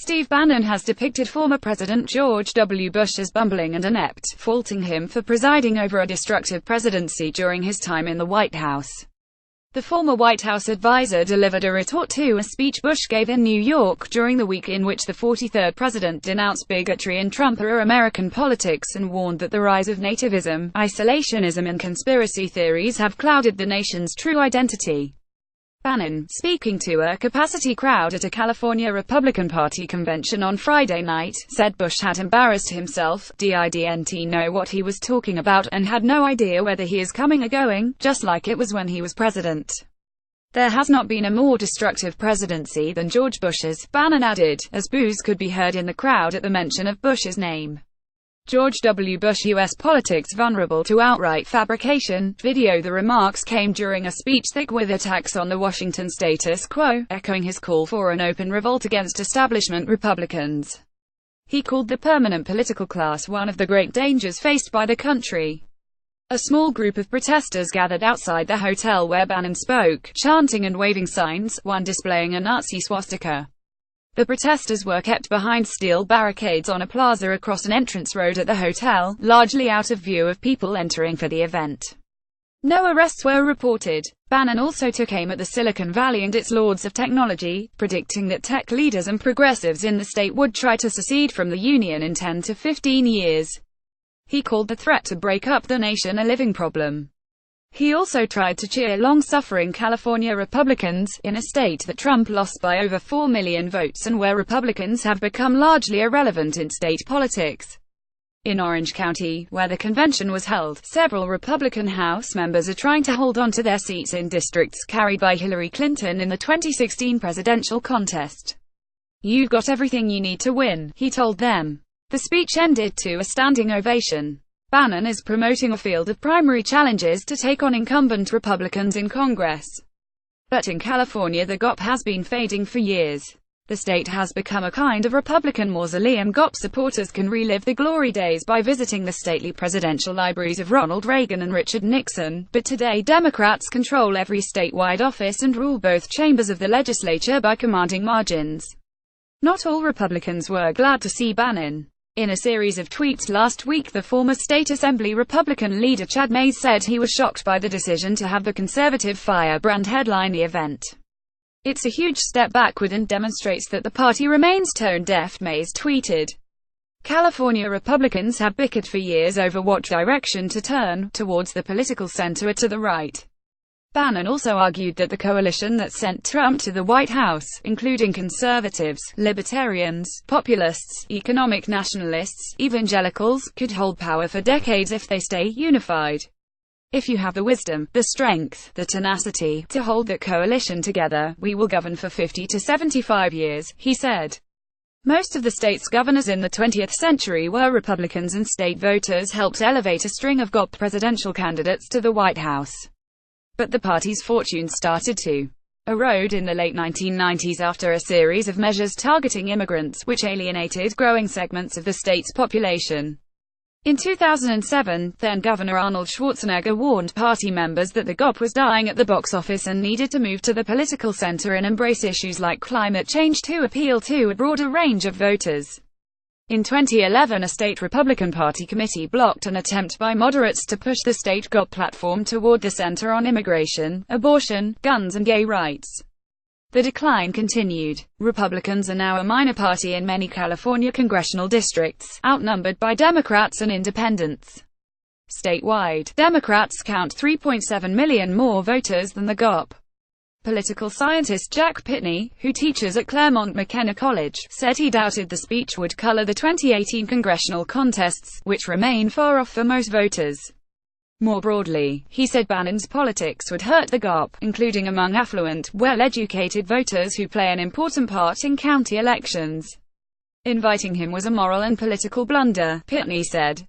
Steve Bannon has depicted former President George W. Bush as bumbling and inept, faulting him for presiding over a destructive presidency during his time in the White House. The former White House advisor delivered a retort to a speech Bush gave in New York during the week in which the 43rd president denounced bigotry in Trump-era American politics and warned that the rise of nativism, isolationism and conspiracy theories have clouded the nation's true identity. Bannon, speaking to a capacity crowd at a California Republican Party convention on Friday night, said Bush had embarrassed himself, didn't know what he was talking about, and had no idea whether he is coming or going, just like it was when he was president. There has not been a more destructive presidency than George Bush's, Bannon added, as boos could be heard in the crowd at the mention of Bush's name. George W. Bush U.S. politics vulnerable to outright fabrication. Video. The remarks came during a speech thick with attacks on the Washington status quo, echoing his call for an open revolt against establishment Republicans. He called the permanent political class one of the great dangers faced by the country. A small group of protesters gathered outside the hotel where Bannon spoke, chanting and waving signs, one displaying a Nazi swastika. The protesters were kept behind steel barricades on a plaza across an entrance road at the hotel, largely out of view of people entering for the event. No arrests were reported. Bannon also took aim at the Silicon Valley and its lords of technology, predicting that tech leaders and progressives in the state would try to secede from the union in 10 to 15 years. He called the threat to break up the nation a living problem. He also tried to cheer long-suffering California Republicans, in a state that Trump lost by over 4 million votes and where Republicans have become largely irrelevant in state politics. In Orange County, where the convention was held, several Republican House members are trying to hold on to their seats in districts carried by Hillary Clinton in the 2016 presidential contest. "You've got everything you need to win," he told them. The speech ended to a standing ovation. Bannon is promoting a field of primary challenges to take on incumbent Republicans in Congress. But in California the GOP has been fading for years. The state has become a kind of Republican mausoleum. GOP supporters can relive the glory days by visiting the stately presidential libraries of Ronald Reagan and Richard Nixon, but today Democrats control every statewide office and rule both chambers of the legislature by commanding margins. Not all Republicans were glad to see Bannon. In a series of tweets last week, the former State Assembly Republican leader Chad Mays said he was shocked by the decision to have the conservative firebrand headline the event. "It's a huge step backward and demonstrates that the party remains tone-deaf," Mays tweeted. California Republicans have bickered for years over what direction to turn, towards the political center or to the right. Bannon also argued that the coalition that sent Trump to the White House, including conservatives, libertarians, populists, economic nationalists, evangelicals, could hold power for decades if they stay unified. "If you have the wisdom, the strength, the tenacity, to hold that coalition together, we will govern for 50 to 75 years, he said. Most of the state's governors in the 20th century were Republicans, and state voters helped elevate a string of GOP presidential candidates to the White House. But the party's fortunes started to erode in the late 1990s after a series of measures targeting immigrants, which alienated growing segments of the state's population. In 2007, then-Governor Arnold Schwarzenegger warned party members that the GOP was dying at the box office and needed to move to the political center and embrace issues like climate change to appeal to a broader range of voters. In 2011, a state Republican Party committee blocked an attempt by moderates to push the state GOP platform toward the center on immigration, abortion, guns and gay rights. The decline continued. Republicans are now a minor party in many California congressional districts, outnumbered by Democrats and independents. Statewide, Democrats count 3.7 million more voters than the GOP. Political scientist Jack Pitney, who teaches at Claremont McKenna College, said he doubted the speech would color the 2018 congressional contests, which remain far off for most voters. More broadly, he said Bannon's politics would hurt the GOP, including among affluent, well-educated voters who play an important part in county elections. Inviting him was a moral and political blunder, Pitney said.